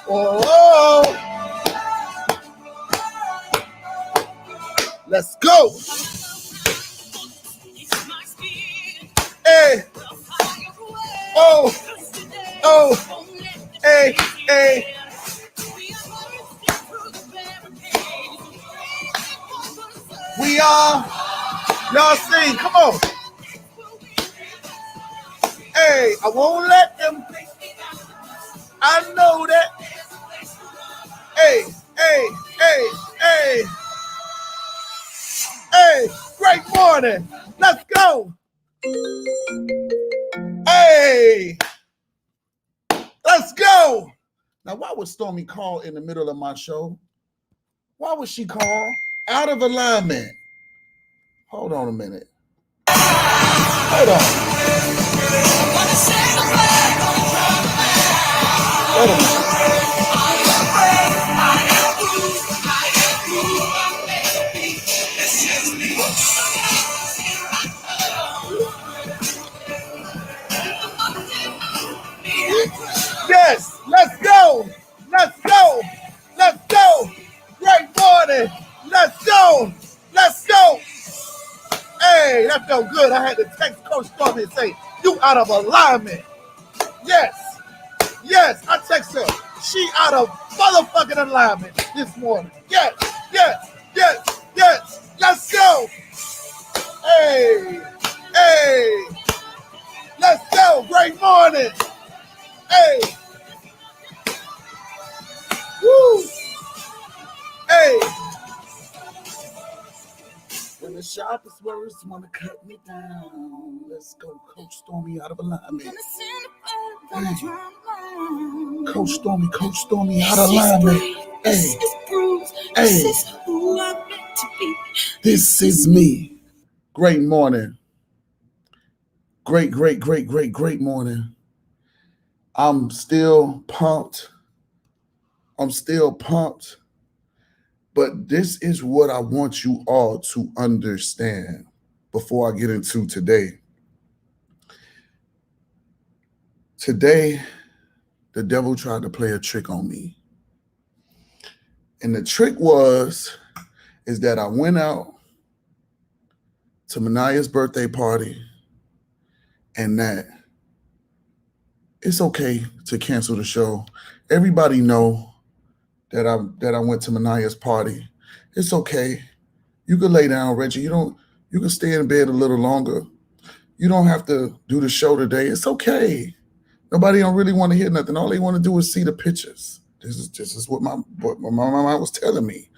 Oh, let's go. Hey, oh, oh, hey, hey. We are, y'all sing, come on. Hey, I won't let them, I know that. Hey, hey, hey, hey, hey, great morning. Let's go. Hey, let's go. Now, why would Stormy call in the middle of my show? Why would she call? Out of alignment. Hold on a minute. Hold on. Wait a minute. Yes, let's go. Let's go. Let's go. Great morning. Let's go. Let's go. Hey, that felt good. I had to text Coach Stormy and say, you out of alignment. Yes. Yes, I text her. She out of motherfucking alignment this morning. Yes, yes, yes, yes. Let's go. Hey, hey. Let's go. Great morning. Hey. Woo. Hey. When the sharpest words want to cut me down, let's go. Coach Stormy out of alignment. Hey. Coach Stormy out of alignment. Hey. Hey. This is who I'm meant to be. This is me. Great morning. Great morning. I'm still pumped. But this is what I want you all to understand before I get into today. Today, the devil tried to play a trick on me. And the trick is that I went out to Manaya's birthday party and that it's okay to cancel the show. Everybody know that I went to Manaya's party. It's okay. You can lay down, Reggie. You can stay in bed a little longer. You don't have to do the show today. It's okay. Nobody don't really want to hear nothing. All they want to do is see the pictures. This is what my mom was telling me,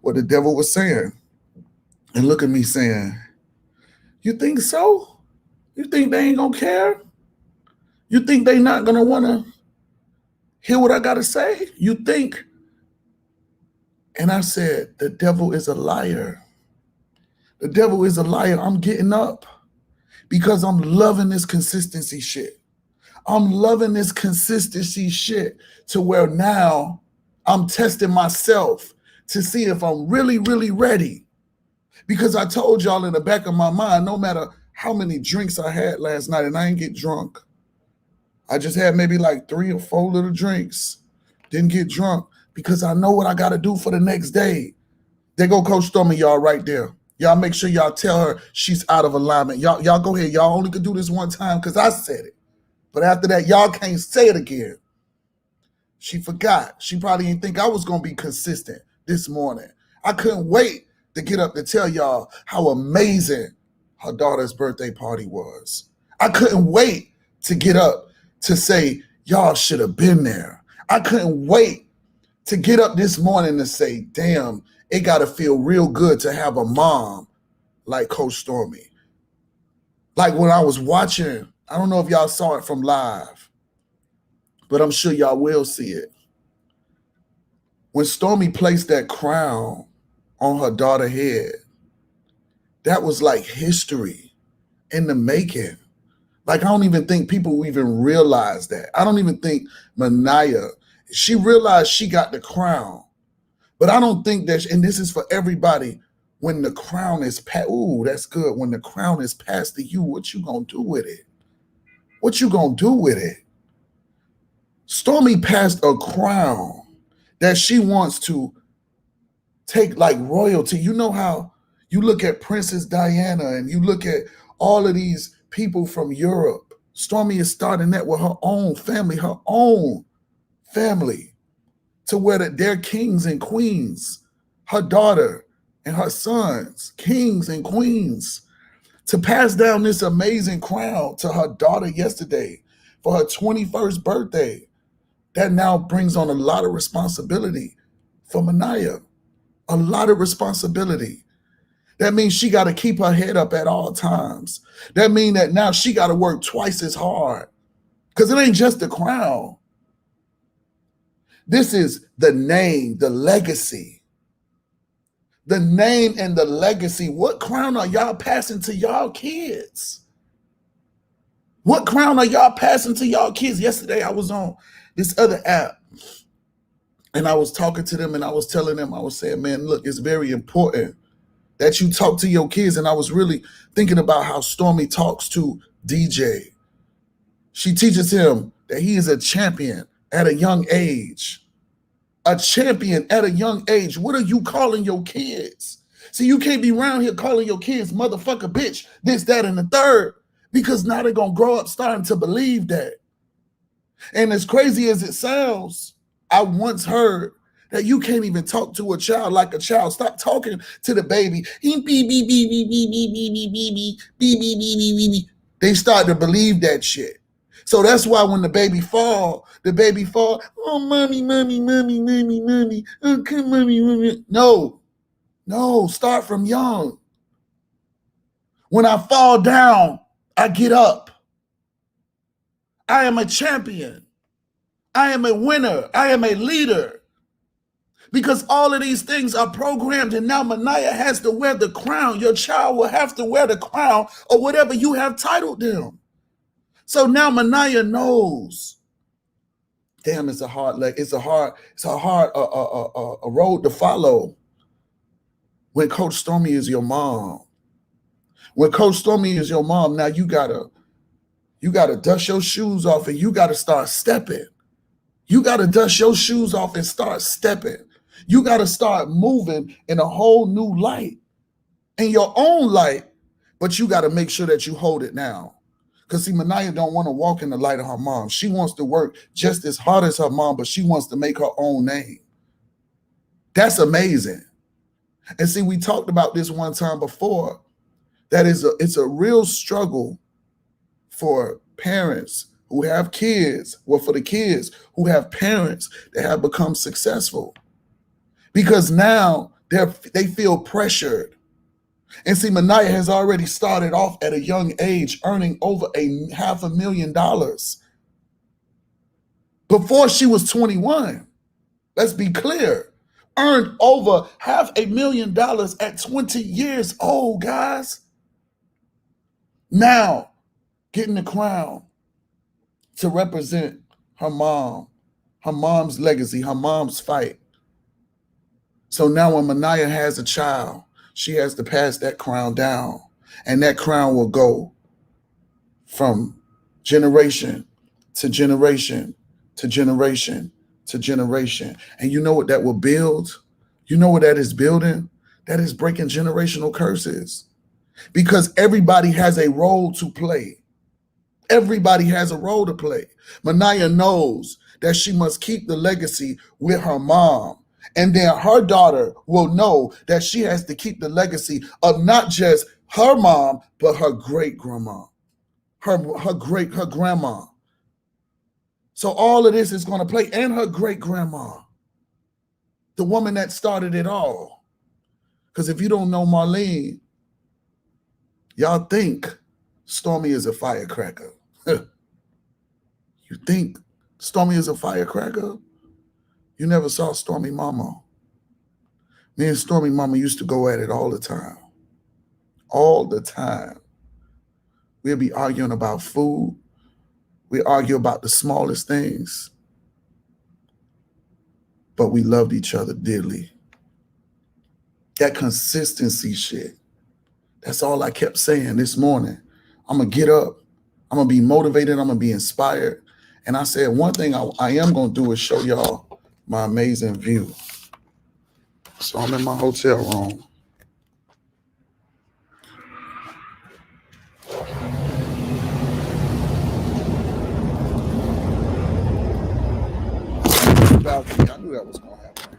what the devil was saying. And look at me saying, you think so? You think they ain't gonna care? You think they not gonna want to hear what I gotta say? You think? And I said, the devil is a liar. The devil is a liar. I'm getting up because I'm loving this consistency shit. I'm loving this consistency shit to where now I'm testing myself to see if I'm really, really ready. Because I told y'all in the back of my mind, no matter how many drinks I had last night, and I didn't get drunk. I just had maybe like 3 or 4 little drinks. Didn't get drunk because I know what I got to do for the next day. There go Coach Stormy, y'all right there. Y'all make sure y'all tell her she's out of alignment. Y'all go ahead. Y'all only could do this one time because I said it. But after that, y'all can't say it again. She forgot. She probably didn't think I was going to be consistent this morning. I couldn't wait to get up to tell y'all how amazing her daughter's birthday party was. I couldn't wait to get up to say, y'all should have been there. I couldn't wait to get up this morning to say, damn, it got to feel real good to have a mom like Coach Stormy. Like when I was watching, I don't know if y'all saw it from live, but I'm sure y'all will see it. When Stormy placed that crown on her daughter's head, that was like history in the making. Like, I don't even think people even realize that. I don't even think Manaya, she realized she got the crown. But I don't think that, and this is for everybody, when the crown is passed, ooh, that's good. When the crown is passed to you, what you gonna do with it? What you gonna do with it? Stormy passed a crown that she wants to take like royalty. You know how you look at Princess Diana and you look at all of these people from Europe. Stormy is starting that with her own family, to where that they're kings and queens. Her daughter and her sons, kings and queens, to pass down this amazing crown to her daughter yesterday for her 21st birthday. That now brings on a lot of responsibility for Manaya. A lot of responsibility. That means she got to keep her head up at all times. That means that now she got to work twice as hard, because it ain't just the crown. This is the name, the legacy. The name and the legacy. What crown are y'all passing to y'all kids? What crown are y'all passing to y'all kids? Yesterday I was on this other app and I was talking to them and I was telling them, I was saying, man, look, it's very important that you talk to your kids. And I was really thinking about how Stormy talks to DJ. She teaches him that he is a champion at a young age. A champion at a young age. What are you calling your kids? See, you can't be around here calling your kids motherfucker, bitch, this, that, and the third, because now they're going to grow up starting to believe that. And as crazy as it sounds, I once heard that you can't even talk to a child like a child. Stop talking to the baby. They start to believe that shit. So that's why when the baby fall, oh, mommy, oh, come, mommy. No, start from young. When I fall down, I get up. I am a champion. I am a winner. I am a leader. Because all of these things are programmed, and now Manaya has to wear the crown. Your child will have to wear the crown or whatever you have titled them. So now Manaya knows. Damn, it's a hard road to follow when Coach Stormy is your mom. When Coach Stormy is your mom, now you gotta dust your shoes off and you gotta start stepping. You gotta dust your shoes off and start stepping. You gotta start moving in a whole new light, in your own light, but you gotta make sure that you hold it now. Because see, Manaya don't want to walk in the light of her mom. She wants to work just as hard as her mom, but she wants to make her own name. That's amazing. And see, we talked about this one time before. It's a real struggle for parents who have kids, or for the kids who have parents that have become successful. Because now they feel pressured. And see, Manaya has already started off at a young age earning over $500,000 before she was 21. Let's be clear. Earned over $500,000 at 20 years old, guys. Now, getting the crown to represent her mom, her mom's legacy, her mom's fight. So now when Manaya has a child, she has to pass that crown down. And that crown will go from generation to generation to generation to generation. And you know what that will build? You know what that is building? That is breaking generational curses. Because everybody has a role to play. Everybody has a role to play. Manaya knows that she must keep the legacy with her mom. And then her daughter will know that she has to keep the legacy of not just her mom, but her great-grandma, her grandma. So all of this is going to play, and her great-grandma, the woman that started it all. Because if you don't know Marlene, y'all think Stormy is a firecracker. You think Stormy is a firecracker? You never saw Stormy Mama. Me and Stormy Mama used to go at it all the time. All the time. We'll be arguing about food. We argue about the smallest things. But we loved each other dearly. That consistency shit. That's all I kept saying this morning. I'm going to get up. I'm going to be motivated. I'm going to be inspired. And I said, one thing I am going to do is show y'all my amazing view. So I'm in my hotel room. Balcony. I knew that was going to happen.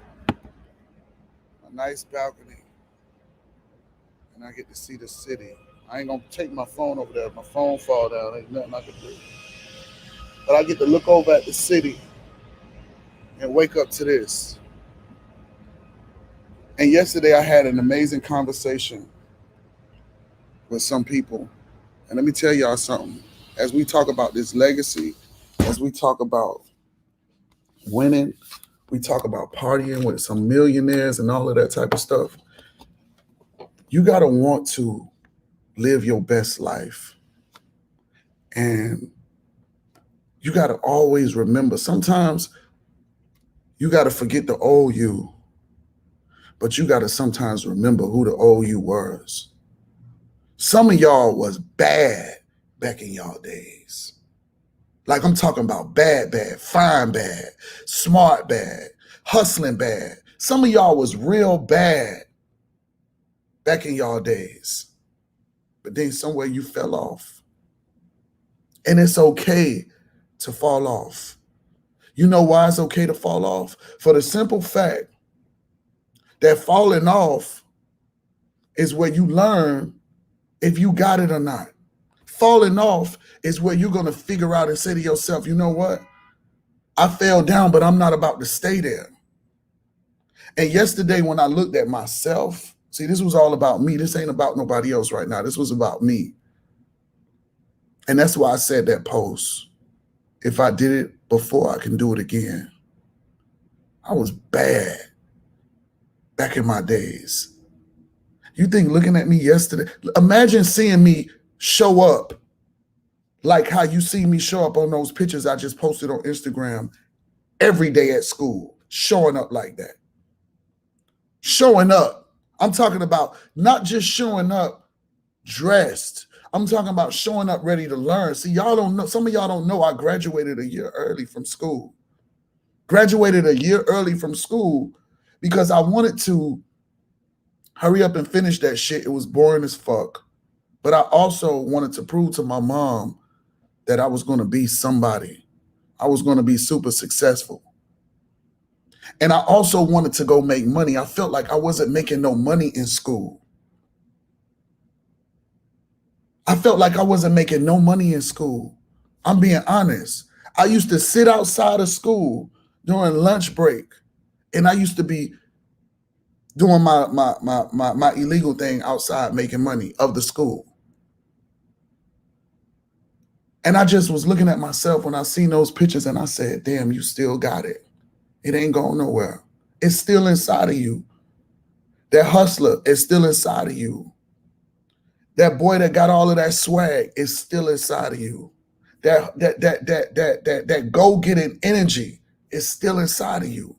A nice balcony. And I get to see the city. I ain't going to take my phone over there. If my phone fall down, ain't nothing I can do. But I get to look over at the city and wake up to this. And yesterday I had an amazing conversation with some people. And let me tell y'all something. As we talk about this legacy, as we talk about winning, we talk about partying with some millionaires and all of that type of stuff. You got to want to live your best life. And you got to always remember, sometimes you got to forget the old you, but you got to sometimes remember who the old you was. Some of y'all was bad back in y'all days. Like I'm talking about bad, fine bad, smart bad, hustling bad. Some of y'all was real bad back in y'all days. But then somewhere you fell off. And it's okay to fall off. You know why it's okay to fall off? For the simple fact that falling off is where you learn if you got it or not. Falling off is where you're going to figure out and say to yourself, you know what? I fell down, but I'm not about to stay there. And yesterday when I looked at myself, see, this was all about me. This ain't about nobody else right now. This was about me. And that's why I said that post. If I did it before, I can do it again. I was bad back in my days. You think looking at me yesterday, imagine seeing me show up like how you see me show up on those pictures I just posted on Instagram every day at school, showing up like that. Showing up. I'm talking about not just showing up dressed. I'm talking about showing up ready to learn. See, y'all don't know. Some of y'all don't know I graduated a year early from school. Graduated a year early from school because I wanted to hurry up and finish that shit. It was boring as fuck. But I also wanted to prove to my mom that I was going to be somebody. I was going to be super successful. And I also wanted to go make money. I felt like I wasn't making no money in school. I felt like I wasn't making no money in school. I'm being honest. I used to sit outside of school during lunch break, and I used to be doing my illegal thing outside making money of the school. And I just was looking at myself when I seen those pictures and I said, damn, you still got it. It ain't going nowhere. It's still inside of you. That hustler is still inside of you. That boy that got all of that swag is still inside of you. That go-getting energy is still inside of you.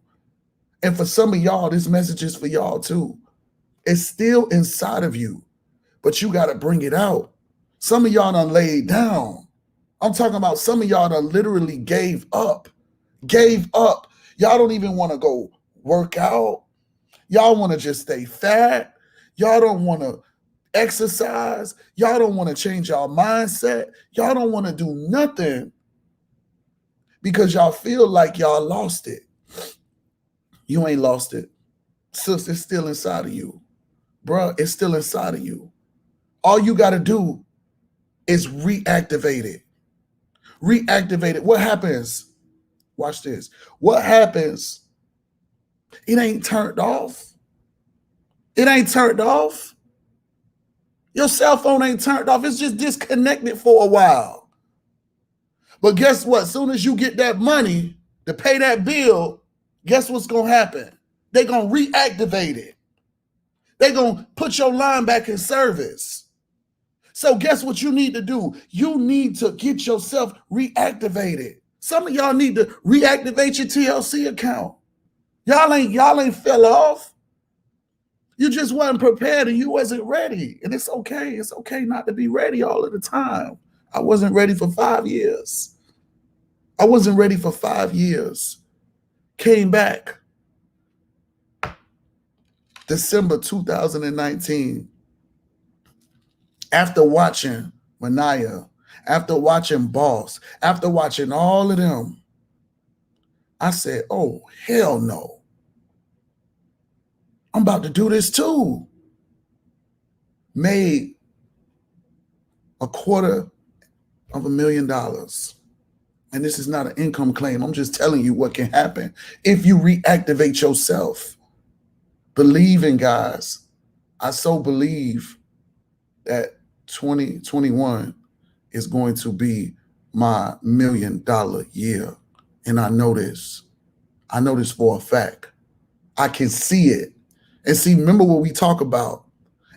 And for some of y'all, this message is for y'all too. It's still inside of you, but you got to bring it out. Some of y'all done laid down. I'm talking about some of y'all done literally gave up. Gave up. Y'all don't even want to go work out. Y'all want to just stay fat. Y'all don't want to exercise. Y'all don't want to change y'all mindset. Y'all don't want to do nothing because y'all feel like y'all lost it. You ain't lost it. Sis, it's still inside of you. Bruh, it's still inside of you. All you got to do is reactivate it. Reactivate it. What happens? Watch this. What happens? It ain't turned off. It ain't turned off. Your cell phone ain't turned off. It's just disconnected for a while. But guess what? As soon as you get that money to pay that bill, guess what's going to happen? They're going to reactivate it. They're going to put your line back in service. So guess what you need to do? You need to get yourself reactivated. Some of y'all need to reactivate your TLC account. Y'all ain't fell off. You just wasn't prepared and you wasn't ready. And it's okay. It's okay not to be ready all of the time. I wasn't ready for 5 years. I wasn't ready for 5 years. Came back December 2019 after watching Mania, after watching Boss, after watching all of them. I said, oh, hell no. I'm about to do this too. Made $250,000. And this is not an income claim. I'm just telling you what can happen if you reactivate yourself. Believe in, guys. I so believe that 2021 is going to be my $1 million year. And I know this. I know this for a fact. I can see it. And see, remember what we talk about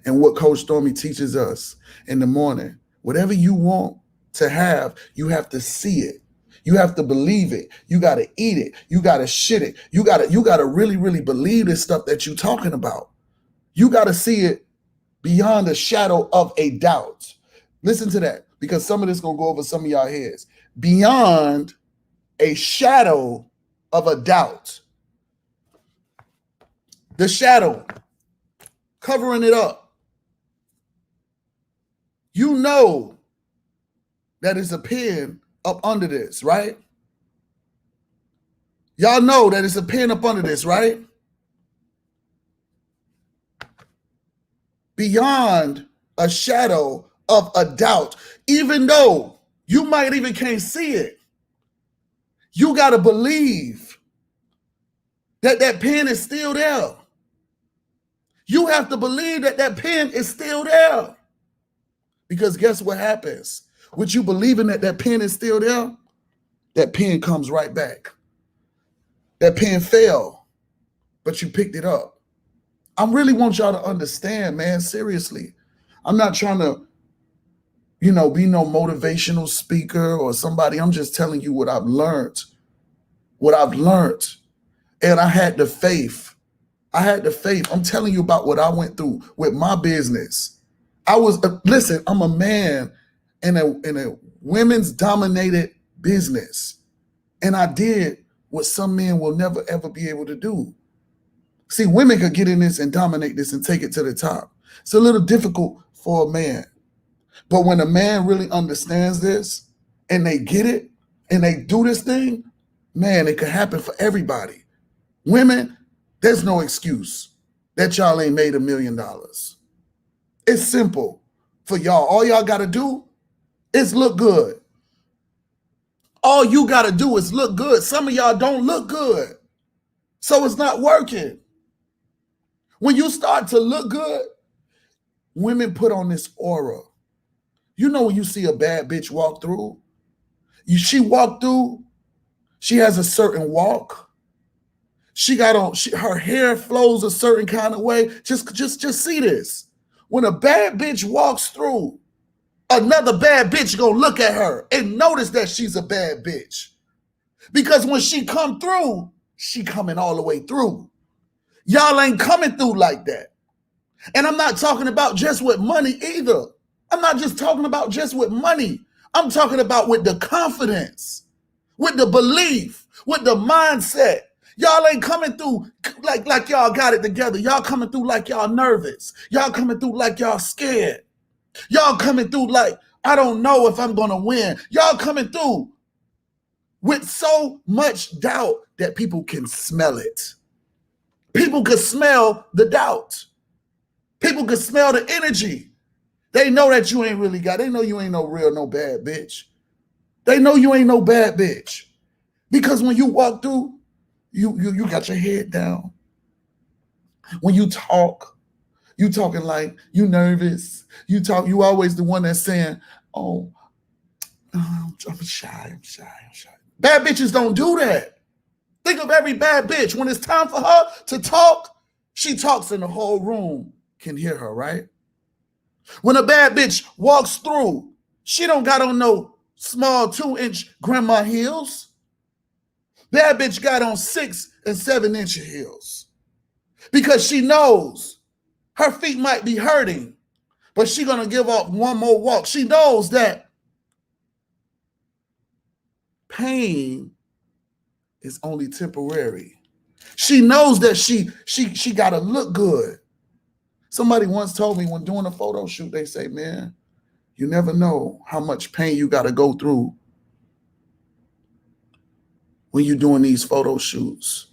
and what Coach Stormy teaches us in the morning. Whatever you want to have, you have to see it. You have to believe it. You got to eat it. You got to shit it. You got to really, really believe this stuff that you're talking about. You got to see it beyond a shadow of a doubt. Listen to that, because some of this is going to go over some of y'all heads. Beyond a shadow of a doubt. The shadow, covering it up. You know that it's a pen up under this, right? Y'all know that it's a pen up under this, right? Beyond a shadow of a doubt, even though you might even can't see it, you got to believe that that pen is still there. You have to believe that that pen is still there. Because guess what happens? With you believing that that pen is still there, that pen comes right back. That pen fell, but you picked it up. I really want y'all to understand, man, seriously. I'm not trying to, be no motivational speaker or somebody. I'm just telling you what I've learned. And I had the faith. I'm telling you about what I went through with my business. Listen, I'm a man in a women's dominated business. And I did what some men will never, ever be able to do. See, women could get in this and dominate this and take it to the top. It's a little difficult for a man. But when a man really understands this and they get it and they do this thing, man, it could happen for everybody. Women, there's no excuse that y'all ain't made $1 million. It's simple for y'all. All y'all got to do is look good. All you got to do is look good. Some of y'all don't look good, so it's not working. When you start to look good, women put on this aura. You know when you see a bad bitch walk through, she walked through, she has a certain walk. She got on, her hair flows a certain kind of way. Just see this. When a bad bitch walks through, another bad bitch gonna look at her and notice that she's a bad bitch. Because when she come through, she coming all the way through. Y'all ain't coming through like that. And I'm not talking about just with money either. I'm not just talking about just with money. I'm talking about with the confidence, with the belief, with the mindset. Y'all ain't coming through like y'all got it together. Y'all coming through like y'all nervous. Y'all coming through like y'all scared. Y'all coming through like, I don't know if I'm going to win. Y'all coming through with so much doubt that people can smell it. People can smell the doubt. People can smell the energy. They know that you ain't really got, they know you ain't no bad bitch. They know you ain't no bad bitch. Because when you walk through, you got your head down. When you talk, you talking like you nervous. You always the one that's saying, oh, I'm shy. Bad bitches don't do that. Think of every bad bitch. When it's time for her to talk, she talks and the whole room can hear her, right? When a bad bitch walks through, she don't got on no small 2-inch grandma heels. Bad bitch got on 6 and 7-inch heels because she knows her feet might be hurting, but she gonna give up one more walk. She knows that Pain is only temporary. She knows that she gotta look good. Somebody once told me when doing a photo shoot, they say, man, you never know how much pain you gotta go through when you're doing these photo shoots.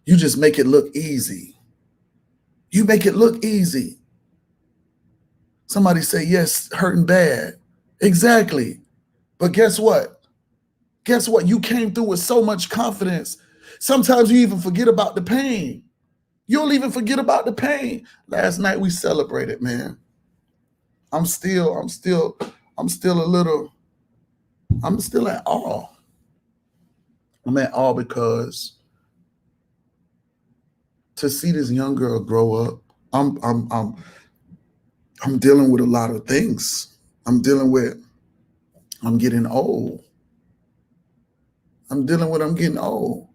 You just make it look easy. You make it look easy. Somebody say, yes, hurting bad. Exactly. But guess what? Guess what? You came through with so much confidence. Sometimes you even forget about the pain. You'll even forget about the pain. Last night we celebrated, man. I'm still at awe. I'm at awe because to see this young girl grow up, I'm dealing with a lot of things. I'm getting old. I'm getting old.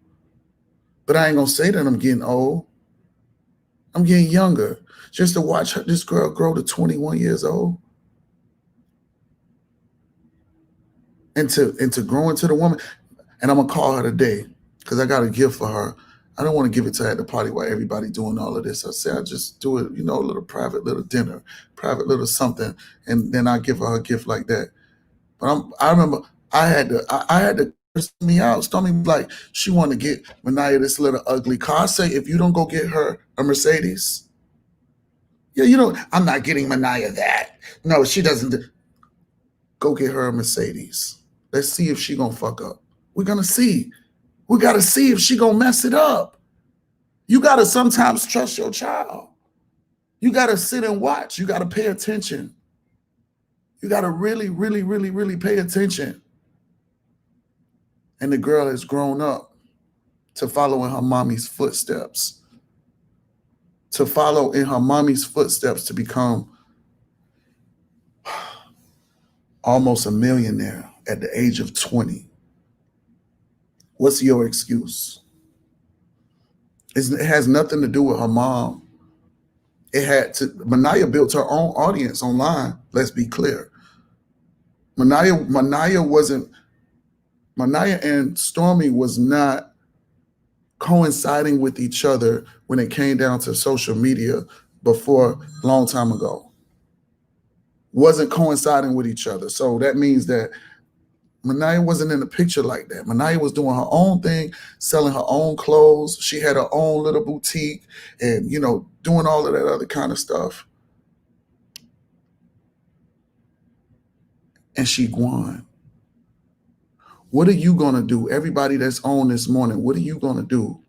But I ain't gonna say that I'm getting old. I'm getting younger. Just to watch this girl grow to 21 years old and to grow into the woman. And I'm gonna call her today because I got a gift for her. I don't want to give it to her at the party while everybody doing all of this. I say I just do it, a little private little dinner, private little something, and then I give her a gift like that. But I remember I had to curse me out. Stormy like she wanted to get Manaya this little ugly car. I say if you don't go get her a Mercedes, yeah, I'm not getting Manaya that. No, she doesn't. Go get her a Mercedes. Let's see if she gonna fuck up. We're gonna see. We gotta see if she gonna mess it up. You gotta sometimes trust your child. You gotta sit and watch. You gotta pay attention. You gotta really, really, really, really pay attention. And the girl has grown up to follow in her mommy's footsteps. To follow in her mommy's footsteps to become almost a millionaire at the age of 20. What's your excuse? It has nothing to do with her mom. Manaya built her own audience online. Let's be clear. Manaya and Stormy was not coinciding with each other when it came down to social media before a long time ago. Wasn't coinciding with each other. So that means that Manaya wasn't in the picture like that. Manaya was doing her own thing, selling her own clothes. She had her own little boutique and, doing all of that other kind of stuff. And she won. What are you going to do? Everybody that's on this morning, what are you going to do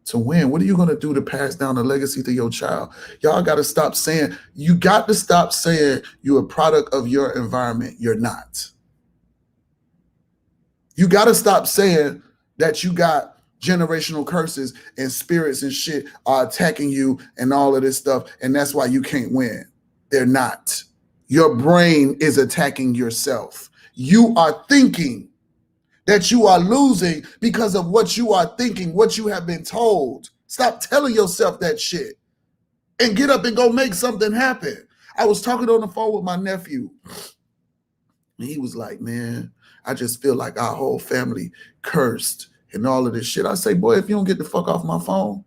to win? What are you going to do to pass down the legacy to your child? You got to stop saying you're a product of your environment. You're not. You got to stop saying that you got generational curses and spirits and shit are attacking you and all of this stuff. And that's why you can't win. They're not. Your brain is attacking yourself. You are thinking that you are losing because of what you are thinking, what you have been told. Stop telling yourself that shit and get up and go make something happen. I was talking on the phone with my nephew and he was like, man, I just feel like our whole family cursed and all of this shit. I say, boy, if you don't get the fuck off my phone,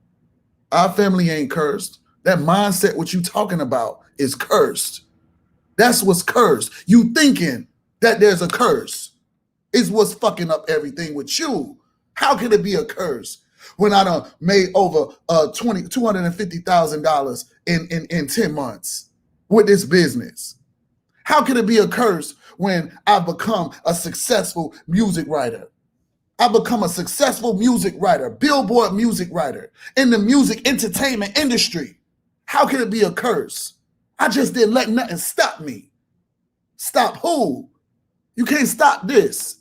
our family ain't cursed. That mindset, what you talking about, is cursed. That's what's cursed. You thinking that there's a curse is what's fucking up everything with you. How can it be a curse when I done made over $250,000 in 10 months with this business? How can it be a curse when I become a successful music writer? I become a successful music writer, Billboard music writer in the music entertainment industry. How can it be a curse? I just didn't let nothing stop me. Stop who? You can't stop this.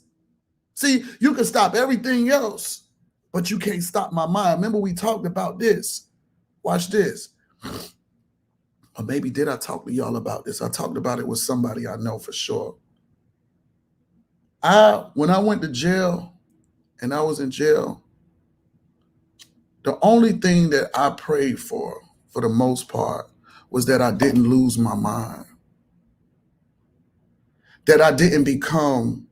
See, you can stop everything else, but you can't stop my mind. Remember we talked about this. Watch this. Or maybe did I talk to y'all about this? I talked about it with somebody I know for sure. When I went to jail and I was in jail, the only thing that I prayed for the most part, was that I didn't lose my mind. That I didn't become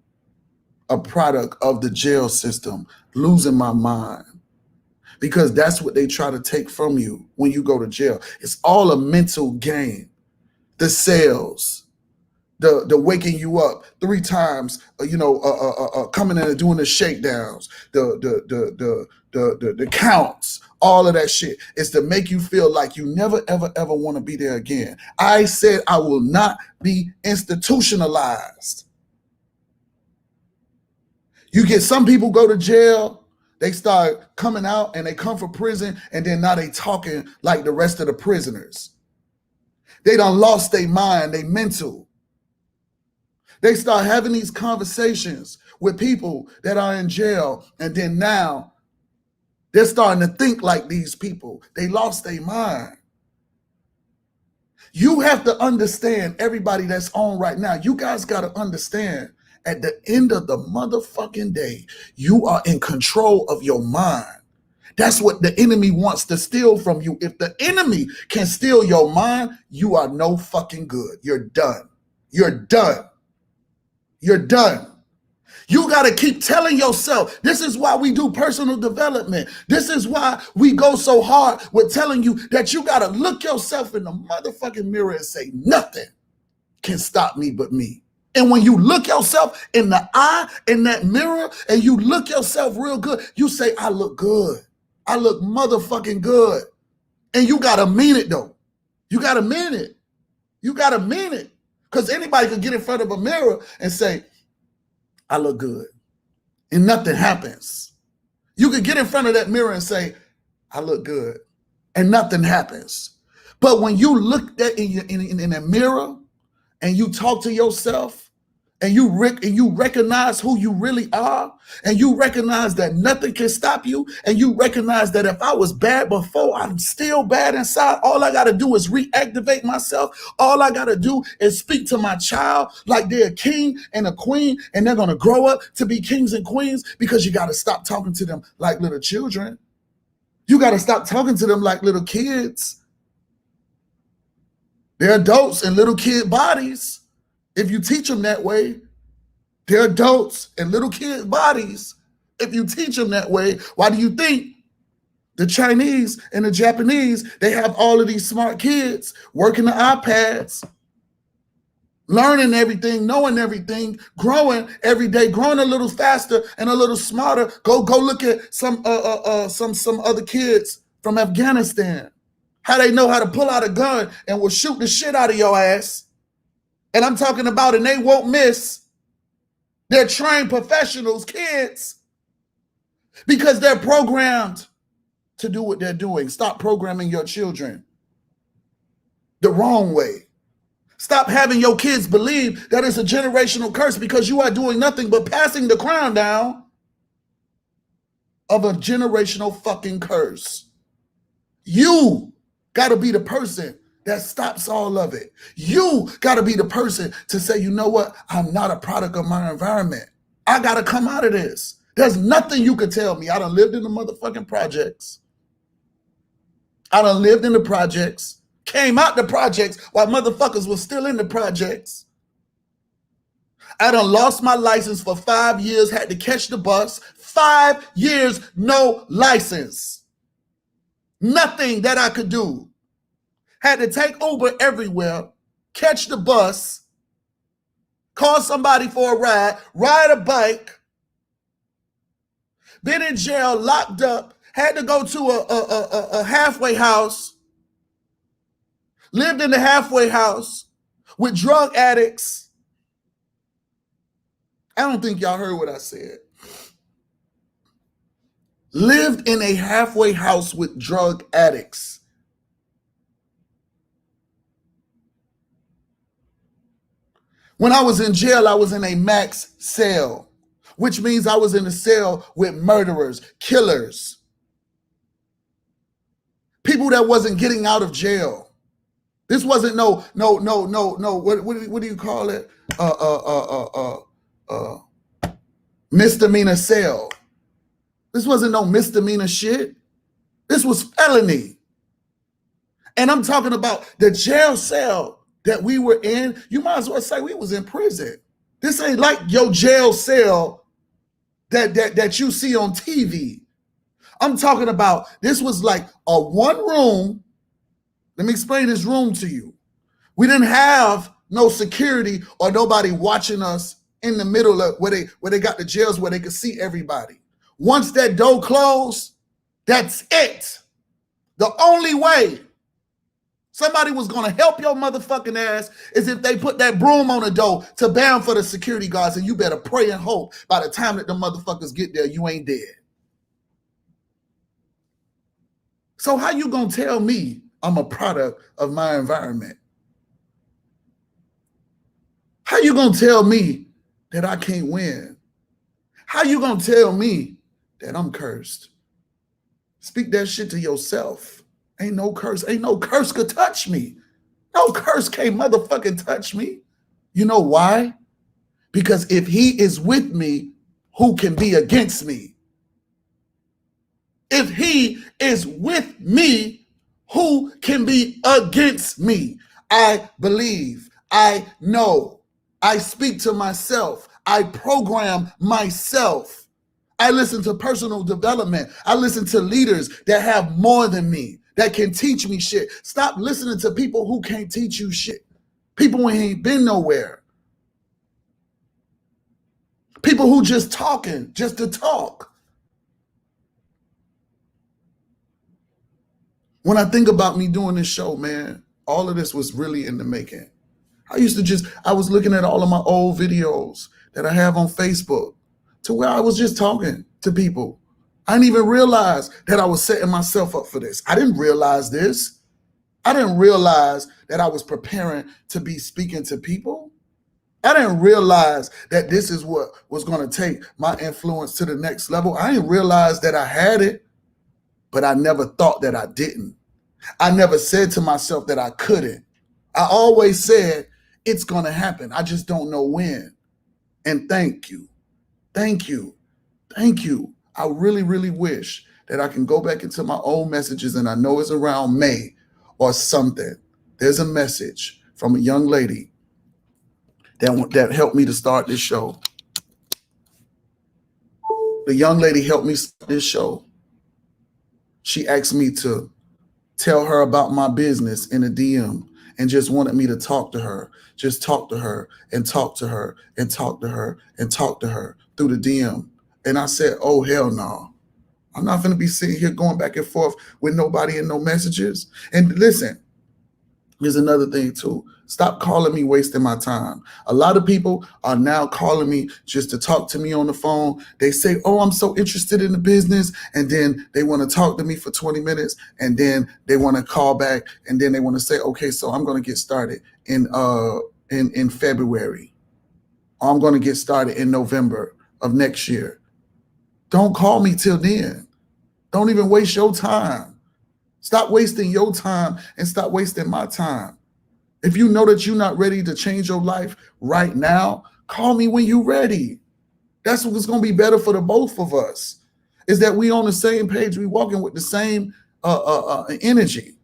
a product of the jail system, losing my mind. Because that's what they try to take from you when you go to jail. It's all a mental game. The cells, the waking you up 3 times, coming in and doing the shakedowns, the counts, all of that shit is to make you feel like you never, ever, ever want to be there again. I said I will not be institutionalized. You get some people go to jail, they start coming out and they come from prison, and then now they talking like the rest of the prisoners. They done lost their mind, they mental. They start having these conversations with people that are in jail, and then now they're starting to think like these people. They lost their mind. You have to understand, everybody that's on right now, you guys got to understand, at the end of the motherfucking day, you are in control of your mind. That's what the enemy wants to steal from you. If the enemy can steal your mind, you are no fucking good. You're done. You're done. You're done. You got to keep telling yourself. This is why we do personal development. This is why we go so hard with telling you that you got to look yourself in the motherfucking mirror and say, nothing can stop me but me. And when you look yourself in the eye, in that mirror, and you look yourself real good, you say, I look good. I look motherfucking good. And you got to mean it, though. You got to mean it. You got to mean it. Because anybody could get in front of a mirror and say, I look good. And nothing happens. You could get in front of that mirror and say, I look good. And nothing happens. But when you look in a mirror and you talk to yourself, and you recognize who you really are, and you recognize that nothing can stop you, and you recognize that if I was bad before, I'm still bad inside. All I got to do is reactivate myself. All I got to do is speak to my child like they're a king and a queen, and they're going to grow up to be kings and queens, because you got to stop talking to them like little children. You got to stop talking to them like little kids. They're adults in little kid bodies. If you teach them that way, they're adults in little kid bodies. If you teach them that way, why do you think the Chinese and the Japanese, they have all of these smart kids working the iPads, learning everything, knowing everything, growing every day, growing a little faster and a little smarter. Go look at some other kids from Afghanistan, how they know how to pull out a gun and will shoot the shit out of your ass. And I'm talking about, and they won't miss. They're trained professionals, kids, because they're programmed to do what they're doing. Stop programming your children the wrong way. Stop having your kids believe that it's a generational curse, because you are doing nothing but passing the crown down of a generational fucking curse. You got to be the person that stops all of it. You got to be the person to say, you know what? I'm not a product of my environment. I got to come out of this. There's nothing you could tell me. I done lived in the motherfucking projects. I done lived in the projects, came out the projects while motherfuckers was still in the projects. I done lost my license for 5 years, had to catch the bus. 5 years, no license. Nothing that I could do. Had to take Uber everywhere, catch the bus, call somebody for a ride a bike, been in jail, locked up, had to go to a halfway house, lived in the halfway house with drug addicts. I don't think y'all heard what I said. Lived in a halfway house with drug addicts. When I was in jail, I was in a max cell, which means I was in a cell with murderers, killers, people that wasn't getting out of jail. This wasn't no. What do you call it? Misdemeanor cell. This wasn't no misdemeanor shit. This was felony. And I'm talking about the jail cell that we were in. You might as well say we was in prison. This ain't like your jail cell that you see on TV. I'm talking about this was like a one room. Let me explain this room to you. We didn't have no security or nobody watching us in the middle of where they got the jails where they could see everybody. Once that door closed, that's it. The only way somebody was going to help your motherfucking ass is if they put that broom on the door to ban for the security guards, and you better pray and hope by the time that the motherfuckers get there, you ain't dead. So how you going to tell me I'm a product of my environment? How you going to tell me that I can't win? How you going to tell me that I'm cursed? Speak that shit to yourself. Ain't no curse could touch me. No curse can't motherfucking touch me. You know why? Because if he is with me, who can be against me? If he is with me, who can be against me? I believe, I know, I speak to myself, I program myself. I listen to personal development. I listen to leaders that have more than me, that can teach me shit. Stop listening to people who can't teach you shit. People who ain't been nowhere. People who just talking, just to talk. When I think about me doing this show, man, all of this was really in the making. I was looking at all of my old videos that I have on Facebook to where I was just talking to people. I didn't even realize that I was setting myself up for this. I didn't realize this. I didn't realize that I was preparing to be speaking to people. I didn't realize that this is what was going to take my influence to the next level. I didn't realize that I had it, but I never thought that I didn't. I never said to myself that I couldn't. I always said it's going to happen. I just don't know when. And thank you. Thank you. Thank you. I really, really wish that I can go back into my old messages, and I know it's around May or something. There's a message from a young lady that helped me to start this show. The young lady helped me start this show. She asked me to tell her about my business in a DM and just wanted me to talk to her. Just talk to her and talk to her and talk to her and talk to her through the DM. And I said, oh, hell no. I'm not going to be sitting here going back and forth with nobody and no messages. And listen, here's another thing too. Stop calling me wasting my time. A lot of people are now calling me just to talk to me on the phone. They say, oh, I'm so interested in the business. And then they want to talk to me for 20 minutes. And then they want to call back. And then they want to say, okay, so I'm going to get started in February. Or I'm going to get started in November of next year. Don't call me till then. Don't even waste your time. Stop wasting your time and stop wasting my time. If you know that you're not ready to change your life right now, call me when you're ready. That's what's going to be better for the both of us, is that we on the same page, we walking with the same energy.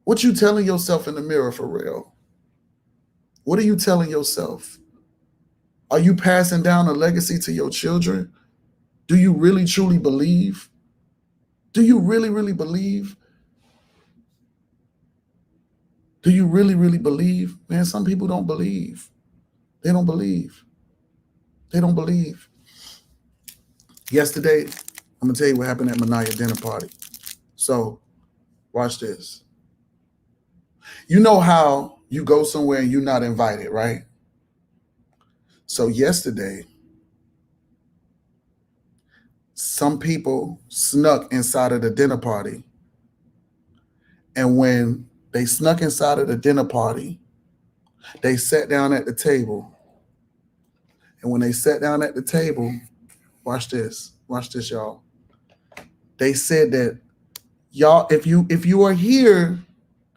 What you telling yourself in the mirror for real? What are you telling yourself? Are you passing down a legacy to your children? Do you really, truly believe? Do you really, really believe? Do you really, really believe? Man, some people don't believe. They don't believe. They don't believe. Yesterday, I'm going to tell you what happened at Manaya dinner party. So, watch this. You know how you go somewhere and you're not invited, right? So yesterday, some people snuck inside of the dinner party. And when they snuck inside of the dinner party, they sat down at the table. And when they sat down at the table, watch this, y'all. They said that, y'all, if you are here,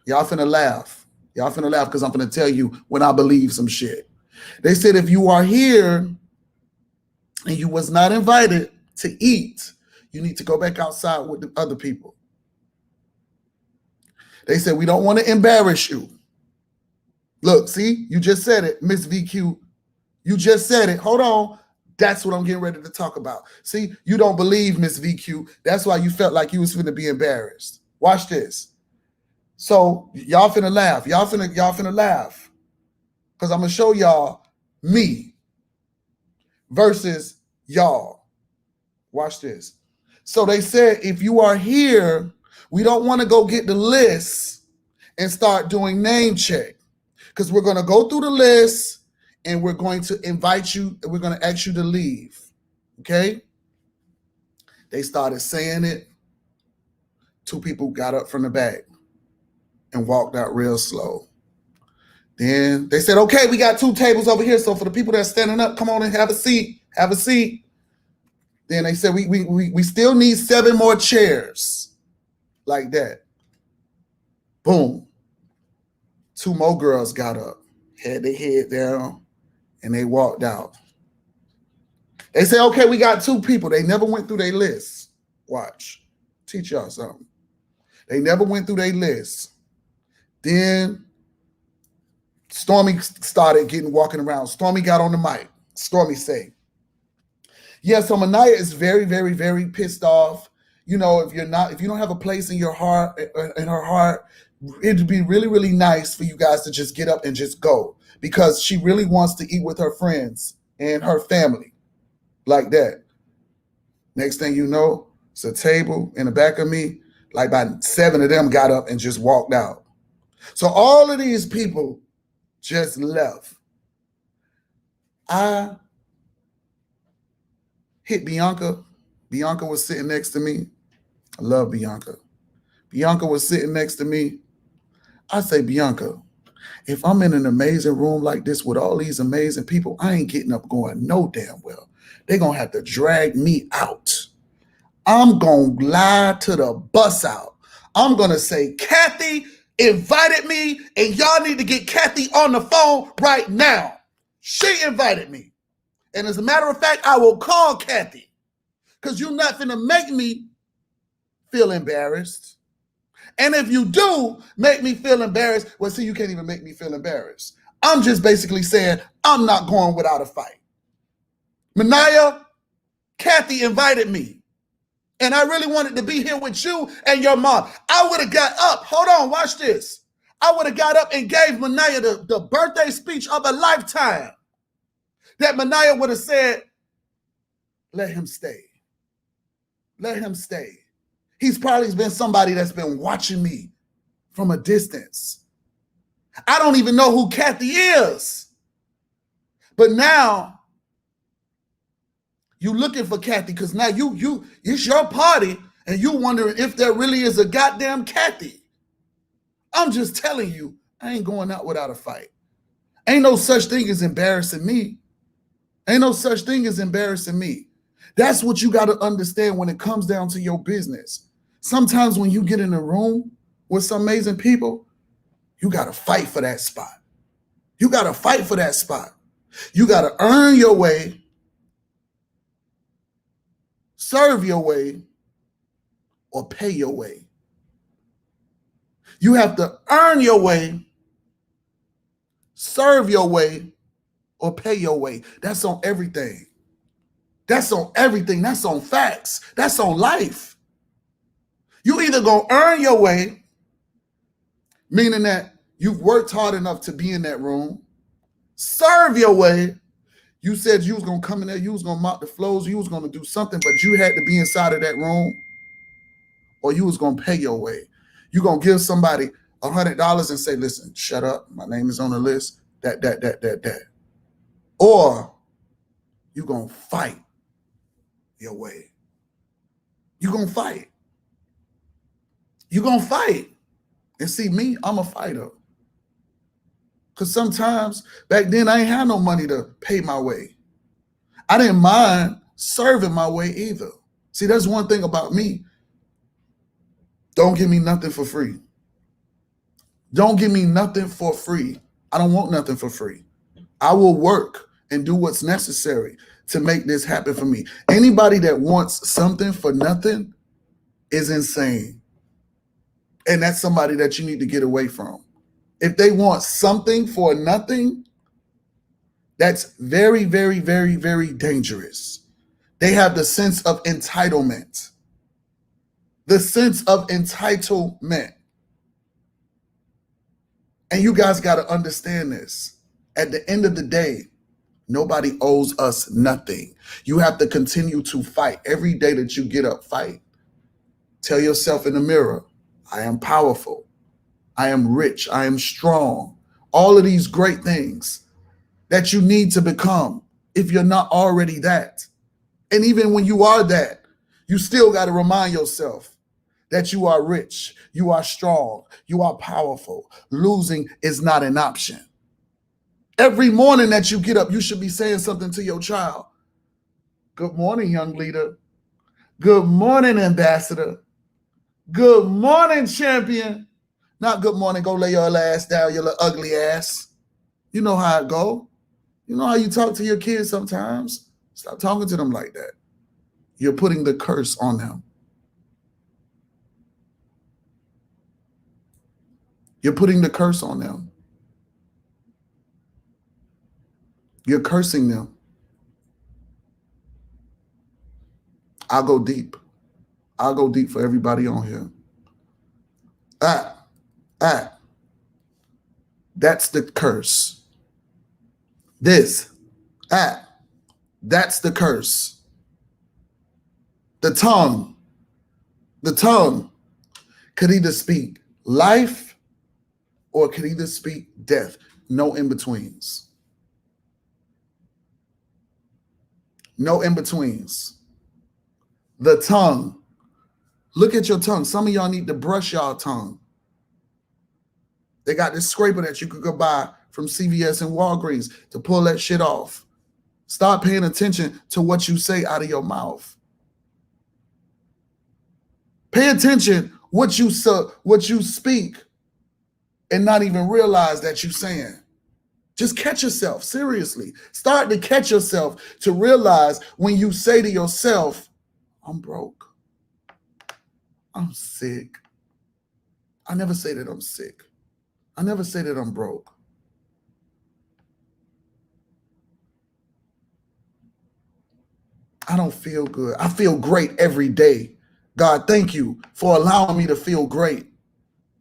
y'all finna laugh. Y'all finna laugh because I'm finna tell you when I believe some shit. They said if you are here and you was not invited to eat, you need to go back outside with the other people. They said we don't want to embarrass you. Look, see, you just said it, Miss VQ. You just said it. Hold on. That's what I'm getting ready to talk about. See, you don't believe Miss VQ. That's why you felt like you was finna be embarrassed. Watch this. So y'all finna laugh. Y'all finna laugh. Because I'm gonna show y'all me versus y'all. Watch this. So they said, if you are here, we don't want to go get the list and start doing name check. Because we're going to go through the list and we're going to invite you, and we're going to ask you to leave. Okay? They started saying it. 2 people got up from the back and walked out real slow. Then they said, okay, we got 2 tables over here. So for the people that are standing up, come on and have a seat. Have a seat. Then they said, we still need 7 more chairs. Like that. Boom. 2 more girls got up, had their head down, and they walked out. They said, okay, we got 2 people. They never went through their list. Watch. Teach y'all something. They never went through their list. Then Stormy started walking around. Stormy got on the mic. Stormy said, yeah, so Manaya is very, very, very pissed off. You know, if you don't have a place in your heart, in her heart, it'd be really, really nice for you guys to just get up and just go, because she really wants to eat with her friends and her family like that. Next thing you know, it's a table in the back of me. Like about 7 of them got up and just walked out. So all of these people just left. I hit Bianca. Bianca was sitting next to me. I love Bianca. Bianca was sitting next to me. I say, Bianca, if I'm in an amazing room like this with all these amazing people, I ain't getting up going no damn well. They're going to have to drag me out. I'm going to lie to the bus out. I'm going to say, Kathy invited me, and y'all need to get Kathy on the phone right now. She invited me. And as a matter of fact, I will call Kathy, because you're not finna make me feel embarrassed. And if you do make me feel embarrassed, well, see, you can't even make me feel embarrassed. I'm just basically saying I'm not going without a fight. Manaya, Kathy invited me, and I really wanted to be here with you and your mom. I would have got up. Hold on, watch this. I would have got up and gave Manaya the birthday speech of a lifetime. That Manaya would have said, let him stay. Let him stay. He's probably been somebody that's been watching me from a distance. I don't even know who Kathy is. But now you looking for Kathy, because now it's your party and you wondering if there really is a goddamn Kathy. I'm just telling you, I ain't going out without a fight. Ain't no such thing as embarrassing me. Ain't no such thing as embarrassing me. That's what you got to understand when it comes down to your business. Sometimes when you get in a room with some amazing people, you got to fight for that spot. You got to fight for that spot. You got to earn your way, serve your way, or pay your way. You have to earn your way, serve your way, or pay your way. That's on everything. That's on everything. That's on facts. That's on life. You either gonna earn your way, meaning that you've worked hard enough to be in that room, serve your way. You said you was gonna come in there, you was gonna mop the floors, you was gonna do something, but you had to be inside of that room, or you was gonna pay your way. You gonna give somebody $100 and say, listen, shut up, my name is on the list, that. Or you gonna fight your way. You gonna fight. You gonna fight. And see, me, I'm a fighter. Because sometimes back then I ain't had no money to pay my way. I didn't mind serving my way either. See, that's one thing about me. Don't give me nothing for free. Don't give me nothing for free. I don't want nothing for free. I will work and do what's necessary to make this happen for me. Anybody that wants something for nothing is insane. And that's somebody that you need to get away from. If they want something for nothing, That's very, very, very, very dangerous. They have the sense of entitlement. The sense of entitlement. And you guys got to understand this. At the end of the day, nobody owes us nothing. You have to continue to fight. Every day that you get up, fight. Tell yourself in the mirror, I am powerful. I am rich. I am strong. All of these great things that you need to become if you're not already that. And even when you are that, you still got to remind yourself that you are rich, you are strong, you are powerful. Losing is not an option. Every morning that you get up, you should be saying something to your child. Good morning, young leader. Good morning, ambassador. Good morning, champion. Not good morning, go lay your ass down, your little ugly ass. You know how it go. You know how you talk to your kids sometimes. Stop talking to them like that. You're putting the curse on them. You're putting the curse on them. You're cursing them. I'll go deep. I'll go deep for everybody on here. That's the curse. That's the curse. The tongue could either speak life or could either speak death. No in-betweens. No in-betweens. The tongue. Look at your tongue. Some of y'all need to brush y'all tongue. They got this scraper that you could go buy from CVS and Walgreens to pull that shit off. Start paying attention to what you say out of your mouth. Pay attention what you speak and not even realize that you're saying. Just catch yourself, seriously. Start to catch yourself to realize when you say to yourself, I'm broke. I'm sick. I never say that I'm sick. I never say that I'm broke. I don't feel good. I feel great every day. God, thank you for allowing me to feel great.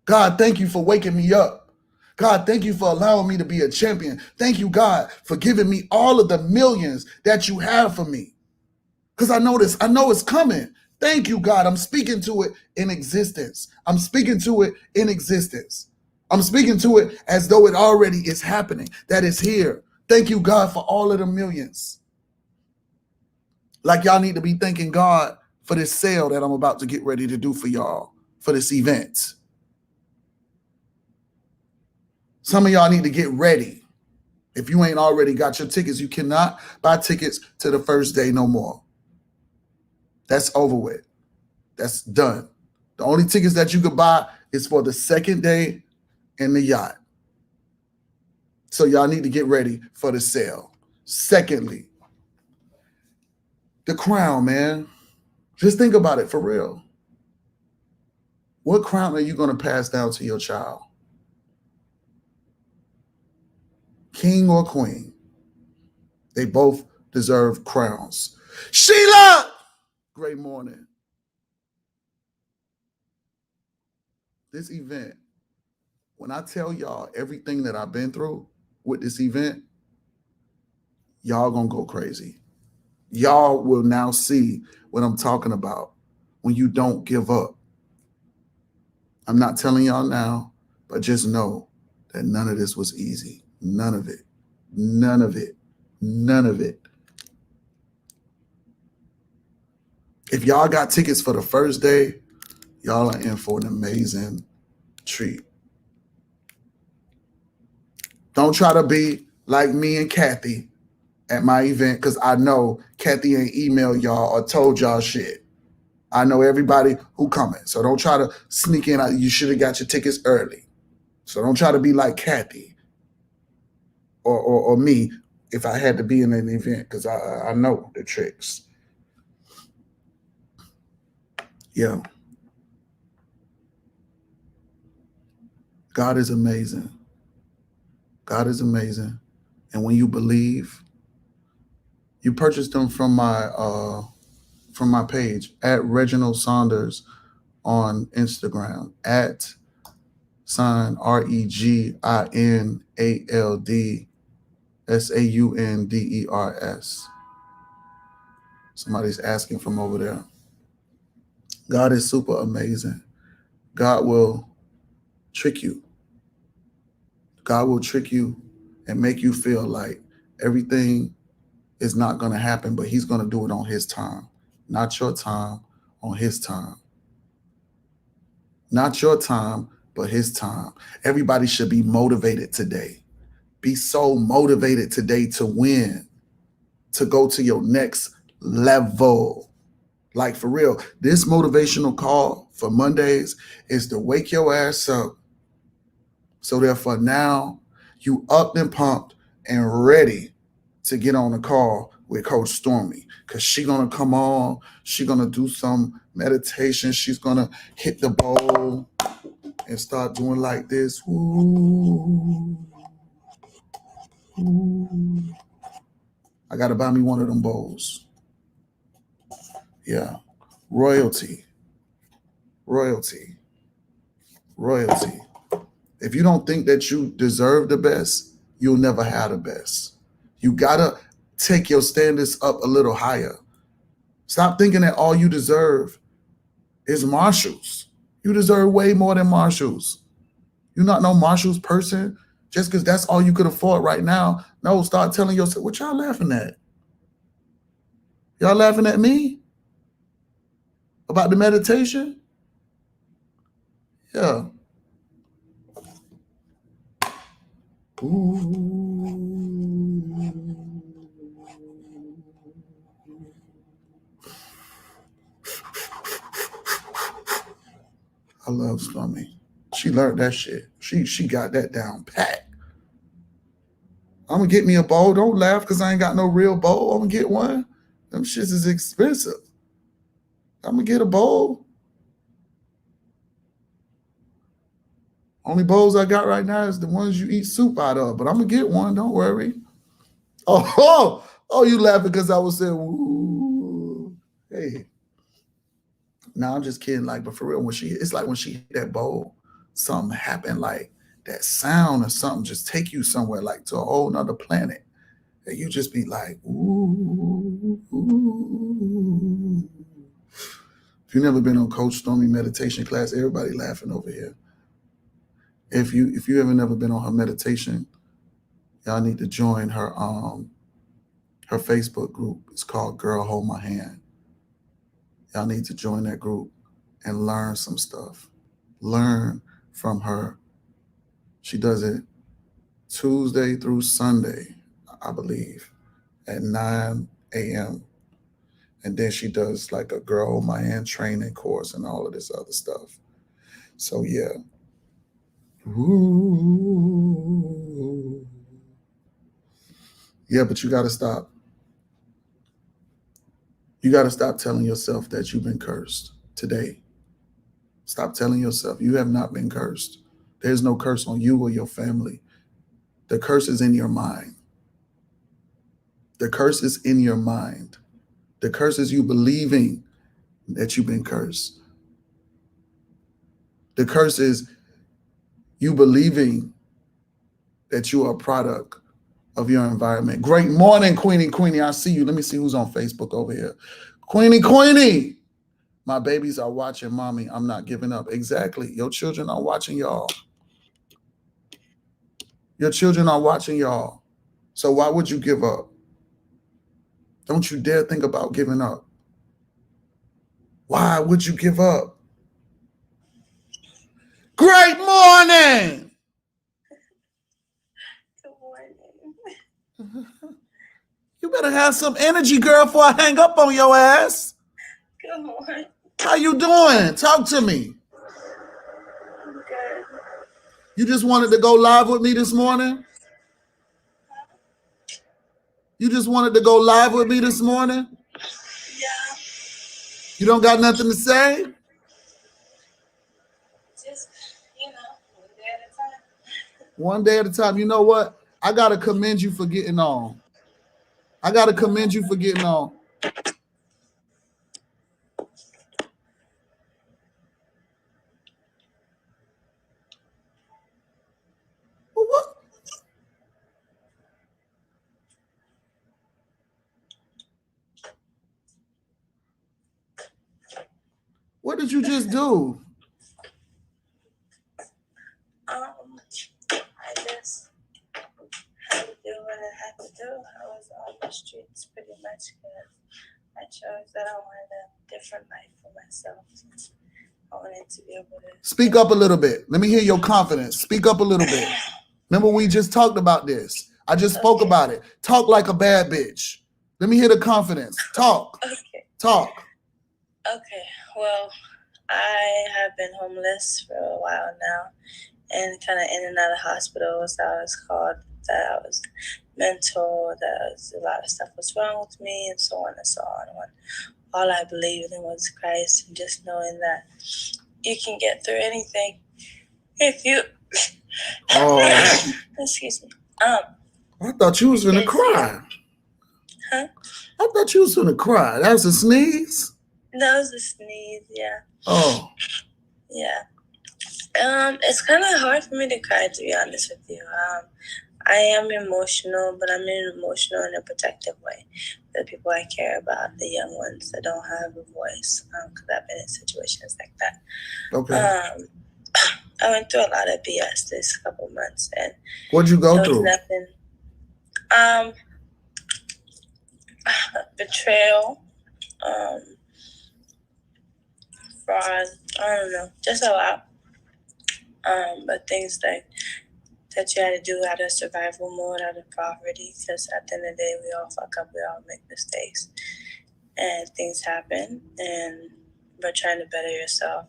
God, thank you for waking me up. God, thank you for allowing me to be a champion. Thank you, God, for giving me all of the millions that you have for me. Because I know this, I know it's coming. Thank you, God. I'm speaking to it in existence. I'm speaking to it in existence. I'm speaking to it as though it already is happening, that it's here. Thank you, God, for all of the millions. Like y'all need to be thanking God for this sale that I'm about to get ready to do for y'all, for this event. Some of y'all need to get ready. If you ain't already got your tickets, you cannot buy tickets to the first day no more. That's over with. That's done. The only tickets that you could buy is for the second day in the yacht. So y'all need to get ready for the sale. Secondly, the crown, man. Just think about it for real. What crown are you going to pass down to your child? King or queen? They both deserve crowns. Sheila! Great morning. This event, when I tell y'all everything that I've been through with this event, y'all gonna go crazy. Y'all will now see what I'm talking about when you don't give up. I'm not telling y'all now, but just know that none of this was easy. None of it. None of it. None of it. If y'all got tickets for the first day, y'all are in for an amazing treat. Don't try to be like me and Kathy at my event, because I know Kathy ain't emailed y'all or told y'all shit. I know everybody who coming. So don't try to sneak in. You should have got your tickets early. So don't try to be like Kathy or me if I had to be in an event, because I know the tricks. Yeah. God is amazing. God is amazing. And when you believe, you purchase them from my page at Reginald Saunders on Instagram, at sign REGINALD SAUNDERS. Somebody's asking from over there. God is super amazing. God will trick you. God will trick you and make you feel like everything is not going to happen, but he's going to do it on his time. Not your time, on his time. Not your time, but his time. Everybody should be motivated today. Be so motivated today to win, to go to your next level. Like for real, this motivational call for Mondays is to wake your ass up. So therefore now you up and pumped and ready to get on a call with Coach Stormy, because she's going to come on. She's going to do some meditation. She's going to hit the bowl and start doing like this. Ooh. Ooh. I got to buy me one of them bowls. Yeah. Royalty. Royalty. Royalty. If you don't think that you deserve the best, you'll never have the best. You got to take your standards up a little higher. Stop thinking that all you deserve is Marshalls. You deserve way more than Marshalls. You're not no Marshalls person just because that's all you could afford right now. No, start telling yourself, what y'all laughing at? Y'all laughing at me? About the meditation? Yeah. Ooh. I love Stormy. She learned that shit. She got that down pat. I'm gonna get me a bowl. Don't laugh because I ain't got no real bowl. I'm gonna get one. Them shits is expensive. I'm gonna get a bowl. Only bowls I got right now is the ones you eat soup out of, but I'm gonna get one. Don't worry. Oh, you laughing because I was saying, ooh, hey. No, I'm just kidding. Like, but for real, it's like when she hit that bowl, something happened. Like that sound or something just take you somewhere, like to a whole nother planet. And you just be like, ooh, ooh. If you've never been on Coach Stormy meditation class, everybody laughing over here. If you ever never been on her meditation, y'all need to join her Facebook group. It's called Girl Hold My Hand. Y'all need to join that group and learn some stuff. Learn from her. She does it Tuesday through Sunday, I believe, at 9 a.m. And then she does like a Girl Hold My Hand training course and all of this other stuff. So yeah. Ooh. Yeah, but you got to stop. You got to stop telling yourself that you've been cursed today. Stop telling yourself you have not been cursed. There's no curse on you or your family. The curse is in your mind. The curse is in your mind. The curse is you believing that you've been cursed. The curse is you believing that you are a product of your environment. Great morning, Queenie. Queenie, I see you. Let me see who's on Facebook over here. Queenie. My babies are watching mommy. I'm not giving up. Exactly. Your children are watching y'all. Your children are watching y'all. So why would you give up? Don't you dare think about giving up. Why would you give up? Great morning. Good morning. You better have some energy, girl, before I hang up on your ass. Good morning. How you doing? Talk to me. I'm good. You just wanted to go live with me this morning? You just wanted to go live with me this morning? Yeah. You don't got nothing to say? Just, one day at a time. One day at a time. You know what? I gotta commend you for getting on. I gotta commend you for getting on. Well, what? What did you just do? I just had to do what I had to do. I was on the streets pretty much because I chose that I wanted a different life for myself. I wanted to be able to Speak up a little bit. Let me hear your confidence. Speak up a little bit. Remember, we just talked about this. I just spoke about it. Talk like a bad bitch. Let me hear the confidence. Talk. Okay. Talk. Okay. Well, I have been homeless for a while now and kind of in and out of hospitals. I was called that I was mental, that was, a lot of stuff was wrong with me, and so on and so on. When all I believed in was Christ, and just knowing that you can get through anything if you. Oh. Excuse me. I thought you was gonna cry. Huh? I thought you was gonna cry. That was a sneeze? That was a sneeze, yeah. Oh. Yeah. It's kind of hard for me to cry, to be honest with you. I am emotional, but I'm emotional in a protective way. The people I care about, the young ones that don't have a voice, because I've been in situations like that. Okay. I went through a lot of BS this couple months, and what'd you go through? Nothing. Betrayal, fraud. I don't know, just a lot. But things that you had to do out of survival mode, out of poverty, because at the end of the day, we all fuck up, we all make mistakes, and things happen, and we're trying to better yourself,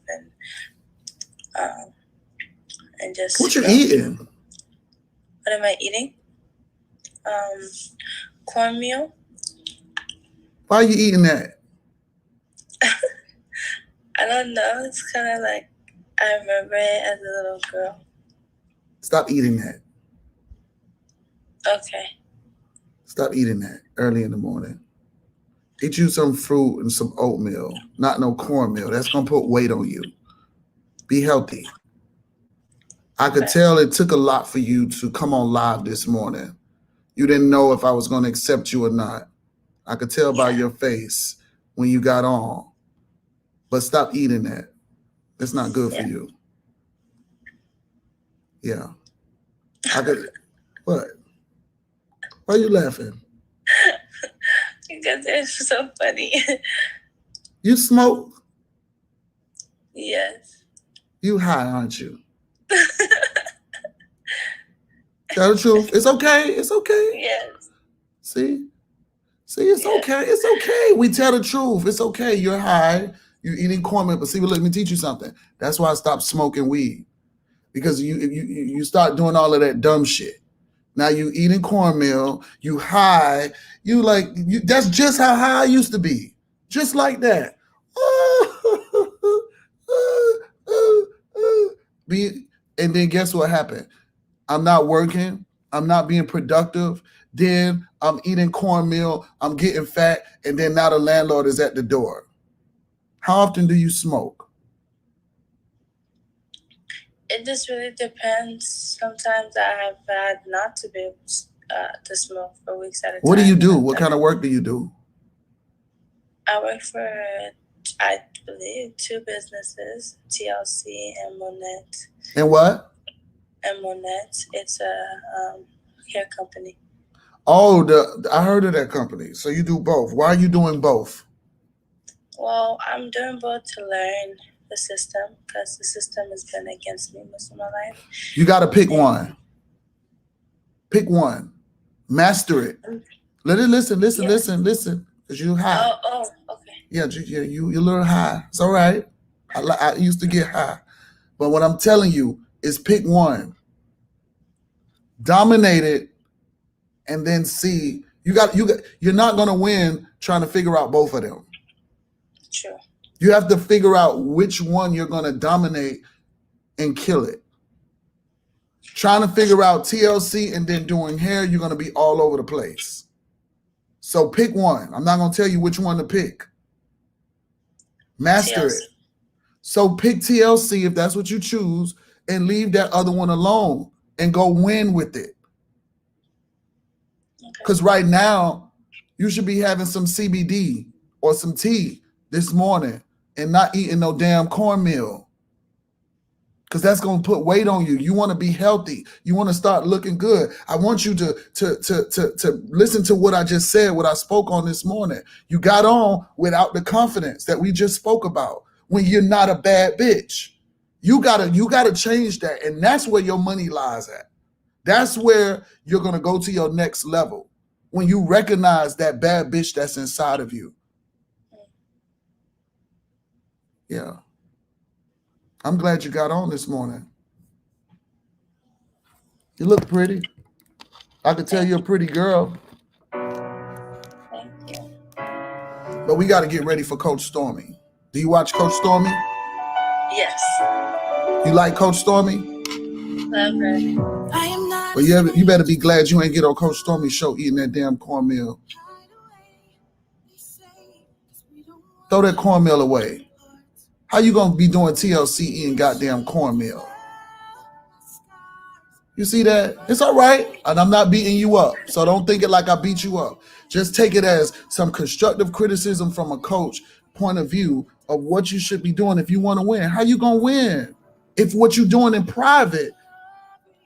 and just. What you eating? What am I eating? Cornmeal. Why are you eating that? I don't know. It's kind of like I remember it as a little girl. Stop eating that. Okay. Stop eating that early in the morning. Eat you some fruit and some oatmeal, not no cornmeal. That's going to put weight on you. Be healthy. I could tell it took a lot for you to come on live this morning. You didn't know if I was going to accept you or not. I could tell by your face when you got on. But stop eating that. It's not good for you. Yeah. I could. What? Why are you laughing? Because it's so funny. You smoke? Yes. You high, aren't you? Tell the truth. It's okay. It's okay. Yes. See, it's okay. It's okay. We tell the truth. It's okay. You're high. You're eating cornmeal. But see, let me teach you something. That's why I stopped smoking weed. Because you start doing all of that dumb shit. Now you eating cornmeal. You high. That's just how high I used to be. Just like that. And then guess what happened? I'm not working. I'm not being productive. Then I'm eating cornmeal. I'm getting fat. And then now the landlord is at the door. How often do you smoke? It just really depends. Sometimes I have had not to be able to smoke for weeks at a time. What do you do? What kind of work do you do? I work for, I believe, 2 businesses, TLC and Monet. And what? And Monet. It's a hair company. Oh, I heard of that company. So you do both. Why are you doing both? Well, I'm doing both to learn the system because the system has been against me most of my life. You got to pick one. Pick one. Master it. Listen. Because you're high. Oh, okay. Yeah, you're a little high. It's all right. I used to get high. But what I'm telling you is pick one. Dominate it. And then see. You're not going to win trying to figure out both of them. True. You have to figure out which one you're going to dominate and kill it. Trying to figure out TLC and then doing hair, you're going to be all over the place. So pick one. I'm not going to tell you which one to pick. Master TLC. it. So pick TLC if that's what you choose and leave that other one alone and go win with it. Because right now, you should be having some CBD or some tea this morning and not eating no damn cornmeal. Because that's going to put weight on you. You want to be healthy. You want to start looking good. I want you to listen to what I just said, what I spoke on this morning. You got on without the confidence that we just spoke about when you're not a bad bitch. You gotta change that. And that's where your money lies at. That's where you're going to go to your next level. When you recognize that bad bitch that's inside of you. Yeah. I'm glad you got on this morning. You look pretty. I could tell you're a pretty girl. Thank you. But we got to get ready for Coach Stormy. Do you watch Coach Stormy? Yes. You like Coach Stormy? Love her. Well, you better be glad you ain't get on Coach Stormy's show eating that damn cornmeal. Throw that cornmeal away. How you going to be doing TLC eating goddamn cornmeal? You see that? It's all right. And I'm not beating you up. So don't think it like I beat you up. Just take it as some constructive criticism from a coach point of view of what you should be doing if you want to win. How you going to win? If what you're doing in private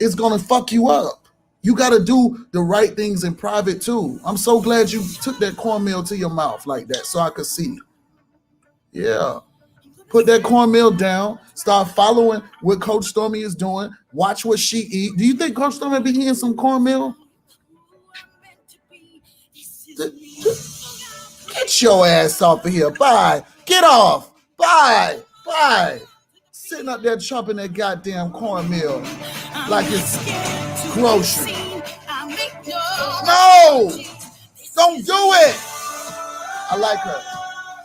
is going to fuck you up. You got to do the right things in private too. I'm so glad you took that cornmeal to your mouth like that so I could see. Yeah. Put that cornmeal down. Start following what Coach Stormy is doing. Watch what she eat. Do you think Coach Stormy be eating some cornmeal? Get your ass off of here. Bye. Get off. Bye. Bye. Sitting up there chopping that goddamn cornmeal like it's grocery. No. Don't do it. I like her.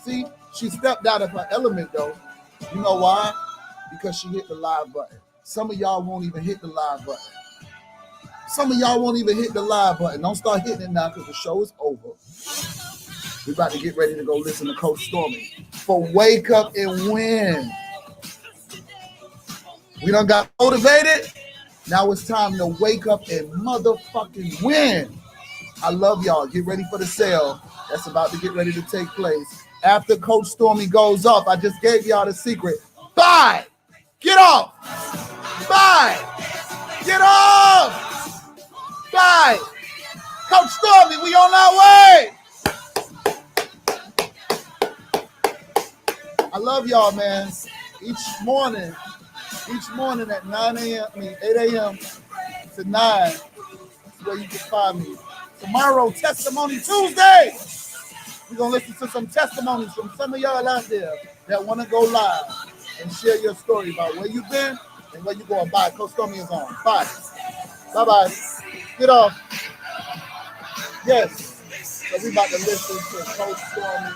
See? She stepped out of her element, though. You know why? Because she hit the live button. Some of y'all won't even hit the live button. Some of y'all won't even hit the live button. Don't start hitting it now because the show is over. We're about to get ready to go listen to Coach Stormy for Wake Up and Win. We done got motivated. Now it's time to wake up and motherfucking win. I love y'all. Get ready for the sale that's about to get ready to take place. After Coach Stormy goes off, I just gave y'all the secret. Bye. Get off. Bye. Get off. Bye. Coach Stormy, we on our way. I love y'all, man. Each morning at 9 a.m., 8 a.m. to 9 is where you can find me. Tomorrow, Testimony Tuesday. We're going to listen to some testimonies from some of y'all out there that want to go live and share your story about where you've been and where you're going. Bye. Coach Stormy is on. Bye. Bye-bye. Get off. Yes. So we about to listen to Coach Stormy